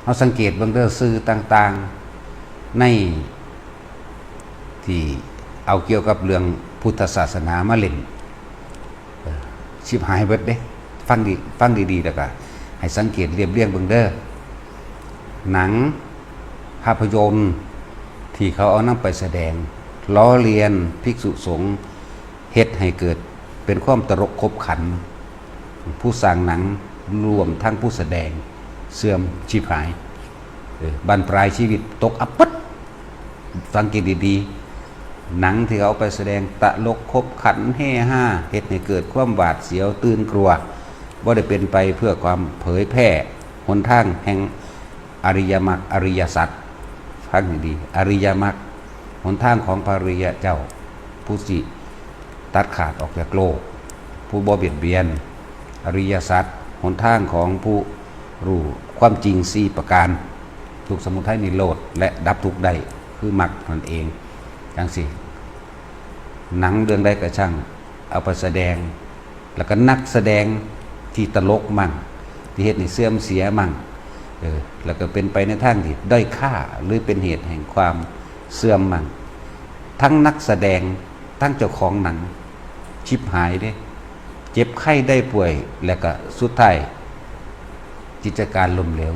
เราสังเกตบางเรื่องสื่อต่างๆในที่เอาเกี่ยวกับเรื่องพุทธศาสนามาเล่นชิบหายเบิดเด้ฟังดีๆแล้วก็ให้สังเกตเรียบเรียงเบิ่งเด้อหนังภาพยนตร์ที่เขาเอานำไปแสดงล้อเลียนภิกษุสงฆ์เฮ็ดให้เกิดเป็นความตลกขบขันผู้สร้างหนังรวมทั้งผู้แสดงเสื่อมชีพหายบั้นปลายชีวิตตกอับปัดสังเกตดีๆหนังที่เขาเอาไปแสดงตลกขบขันเฮฮาเฮ็ดให้เกิดความหวาดเสียวตื่นกลัวบ่ได้เป็นไปเพื่อความเผยแพร่หนทางแห่งอริยมรรคอริยสัจฟังให้ดีอริยมรรคหนทางของพระอริยเจ้าผู้สิตัดขาดออกจากโลกผู้บ่เบียดเบียนอริยสัจหนทางของผู้รู้ความจริง4ประการทุกข์สมุทัยนิโรธและดับทุกข์ได้คือมรรคนั่นเองจังสิหนังเรื่องใดก็ช่างเอาไปแสดงแล้วก็นักแสดงที่ตลกมั่งที่เฮ็ดให้เสื่อมเสียมั่งแล้วก็เป็นไปในทางที่ด้อยค่าหรือเป็นเหตุแห่งความเสื่อมมั่งทั้งนักแสดงทั้งเจ้าของหนังชิบหายเด้เจ็บไข้ได้ป่วยแล้วก็สุดท้ายกิจการล้มเหลว